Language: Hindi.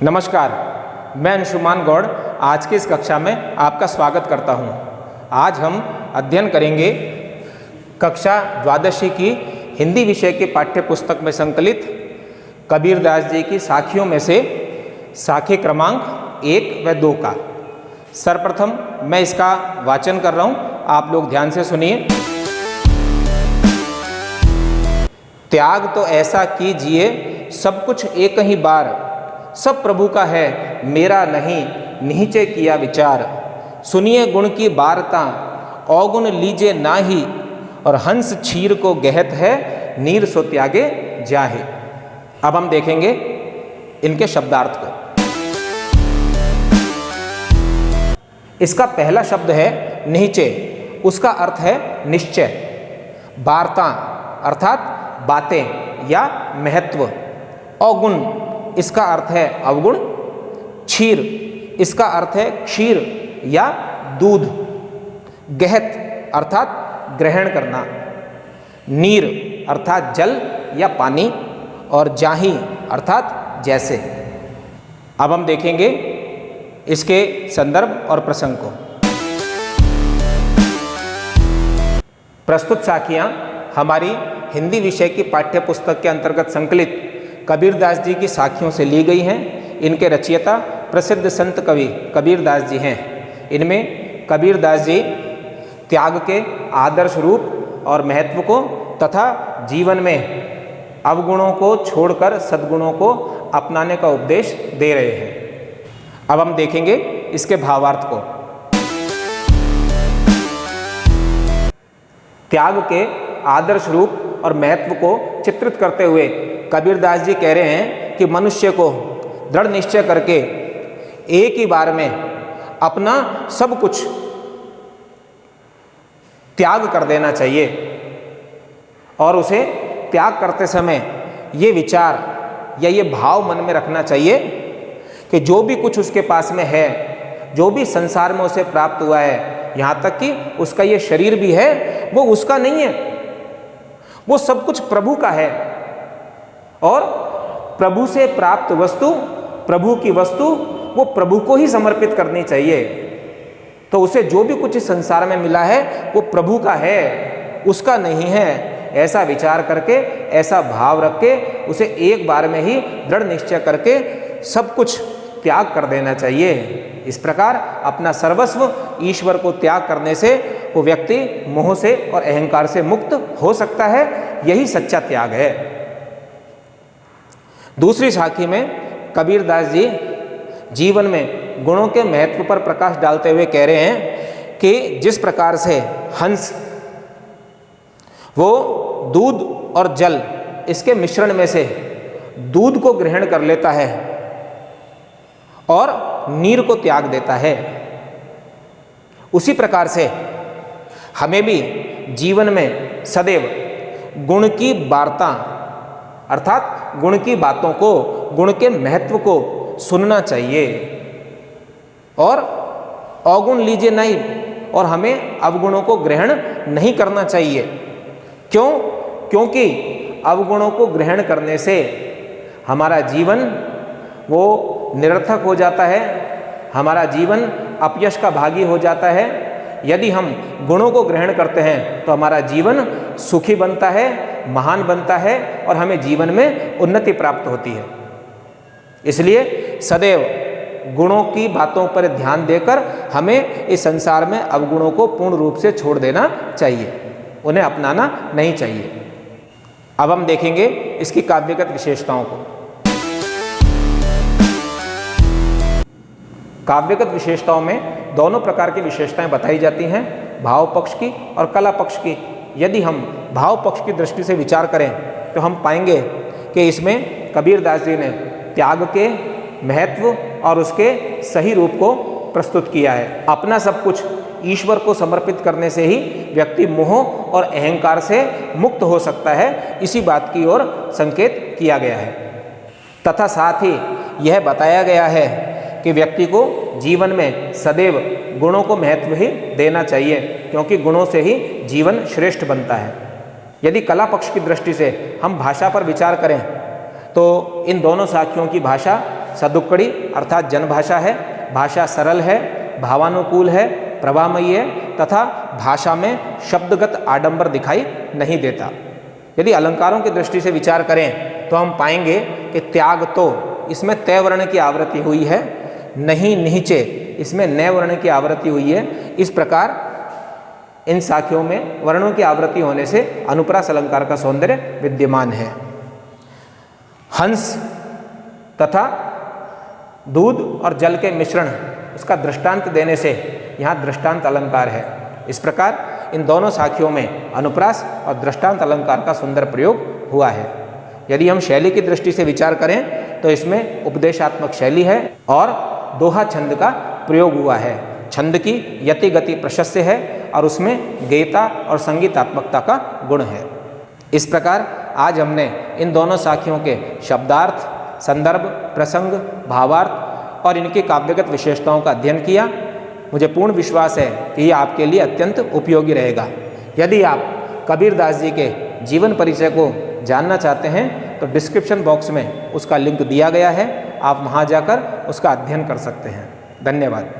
नमस्कार, मैं अंशुमान गौड़ आज की इस कक्षा में आपका स्वागत करता हूं। आज हम अध्ययन करेंगे कक्षा द्वादशी की हिंदी विषय के पाठ्य पुस्तक में संकलित कबीरदास जी की साखियों में से साखी क्रमांक 1 व 2 का। सर्वप्रथम मैं इसका वाचन कर रहा हूं, आप लोग ध्यान से सुनिए। त्याग तो ऐसा कीजिए सब कुछ एक ही बार, सब प्रभु का है मेरा नहीं निहिचे किया विचार। सुनिए गुण की बारता अवगुण लीजे नाही, और हंस क्षीर को गहत है नीर सो त्यागे जाहे। अब हम देखेंगे इनके शब्दार्थ को। इसका पहला शब्द है निहिचे, उसका अर्थ है निश्चय। वार्ता अर्थात बातें या महत्व। अवगुण इसका अर्थ है अवगुण। क्षीर इसका अर्थ है क्षीर या दूध। गहत अर्थात ग्रहण करना। नीर अर्थात जल या पानी, और जाही अर्थात जैसे। अब हम देखेंगे इसके संदर्भ और प्रसंग को। प्रस्तुत साखियां हमारी हिंदी विषय की पाठ्य पुस्तक के अंतर्गत संकलित कबीरदास जी की साखियों से ली गई हैं। इनके रचयिता प्रसिद्ध संत कवि कबीरदास जी हैं। इनमें कबीरदास जी त्याग के आदर्श रूप और महत्व को तथा जीवन में अवगुणों को छोड़कर सद्गुणों को अपनाने का उपदेश दे रहे हैं। अब हम देखेंगे इसके भावार्थ को। त्याग के आदर्श रूप और महत्व को चित्रित करते हुए कबीरदास जी कह रहे हैं कि मनुष्य को दृढ़ निश्चय करके एक ही बार में अपना सब कुछ त्याग कर देना चाहिए, और उसे त्याग करते समय ये विचार या ये भाव मन में रखना चाहिए कि जो भी कुछ उसके पास में है, जो भी संसार में उसे प्राप्त हुआ है, यहाँ तक कि उसका ये शरीर भी है, वो उसका नहीं है, वो सब कुछ प्रभु का है। और प्रभु से प्राप्त वस्तु, प्रभु की वस्तु, वो प्रभु को ही समर्पित करनी चाहिए। तो उसे जो भी कुछ इस संसार में मिला है वो प्रभु का है, उसका नहीं है। ऐसा विचार करके, ऐसा भाव रख के उसे एक बार में ही दृढ़ निश्चय करके सब कुछ त्याग कर देना चाहिए। इस प्रकार अपना सर्वस्व ईश्वर को त्याग करने से वो व्यक्ति मोह से और अहंकार से मुक्त हो सकता है। यही सच्चा त्याग है। दूसरी साखी में कबीरदास जी जीवन में गुणों के महत्व पर प्रकाश डालते हुए कह रहे हैं कि जिस प्रकार से हंस वो दूध और जल इसके मिश्रण में से दूध को ग्रहण कर लेता है और नीर को त्याग देता है, उसी प्रकार से हमें भी जीवन में सदैव गुण की वार्ता अर्थात गुण की बातों को, गुण के महत्व को सुनना चाहिए, और अवगुण लीजिए नहीं, और हमें अवगुणों को ग्रहण नहीं करना चाहिए। क्यों? क्योंकि अवगुणों को ग्रहण करने से हमारा जीवन वो निरर्थक हो जाता है, हमारा जीवन अपयश का भागी हो जाता है। यदि हम गुणों को ग्रहण करते हैं तो हमारा जीवन सुखी बनता है, महान बनता है, और हमें जीवन में उन्नति प्राप्त होती है। इसलिए सदैव गुणों की बातों पर ध्यान देकर हमें इस संसार में अवगुणों को पूर्ण रूप से छोड़ देना चाहिए, उन्हें अपनाना नहीं चाहिए। अब हम देखेंगे इसकी काव्यगत विशेषताओं को। काव्यगत विशेषताओं में दोनों प्रकार की विशेषताएं बताई जाती हैं, भाव पक्ष की और कला पक्ष की। यदि हम भाव पक्ष की दृष्टि से विचार करें तो हम पाएंगे कि इसमें कबीरदास जी ने त्याग के महत्व और उसके सही रूप को प्रस्तुत किया है। अपना सब कुछ ईश्वर को समर्पित करने से ही व्यक्ति मोह और अहंकार से मुक्त हो सकता है, इसी बात की ओर संकेत किया गया है। तथा साथ ही यह बताया गया है कि व्यक्ति को जीवन में सदैव गुणों को महत्व ही देना चाहिए, क्योंकि गुणों से ही जीवन श्रेष्ठ बनता है। यदि कला पक्ष की दृष्टि से हम भाषा पर विचार करें तो इन दोनों साखियों की भाषा सदुक्कड़ी अर्थात जनभाषा है, भाषा सरल है, भावानुकूल है, प्रभामयी है तथा भाषा में शब्दगत आडंबर दिखाई नहीं देता। यदि अलंकारों की दृष्टि से विचार करें तो हम पाएंगे कि त्याग तो इसमें तय वर्ण की आवृत्ति हुई है, नहीं नीचे इसमें नए वर्ण की आवृत्ति हुई है। इस प्रकार इन साखियों में वर्णों की आवृत्ति होने से अनुप्रास अलंकार का सौंदर्य विद्यमान है। हंस तथा दूध और जल के मिश्रण उसका दृष्टांत देने से यहाँ दृष्टांत अलंकार है। इस प्रकार इन दोनों साखियों में अनुप्रास और दृष्टांत अलंकार का सुंदर प्रयोग हुआ है। यदि हम शैली की दृष्टि से विचार करें तो इसमें उपदेशात्मक शैली है और दोहा छंद का प्रयोग हुआ है। छंद की यति गति प्रशस्य है और उसमें गेयता और संगीतात्मकता का गुण है। इस प्रकार आज हमने इन दोनों साखियों के शब्दार्थ, संदर्भ, प्रसंग, भावार्थ और इनकी काव्यगत विशेषताओं का अध्ययन किया। मुझे पूर्ण विश्वास है कि ये आपके लिए अत्यंत उपयोगी रहेगा। यदि आप कबीरदास जी के जीवन परिचय को जानना चाहते हैं तो डिस्क्रिप्शन बॉक्स में उसका लिंक दिया गया है, आप वहाँ जाकर उसका अध्ययन कर सकते हैं। धन्यवाद।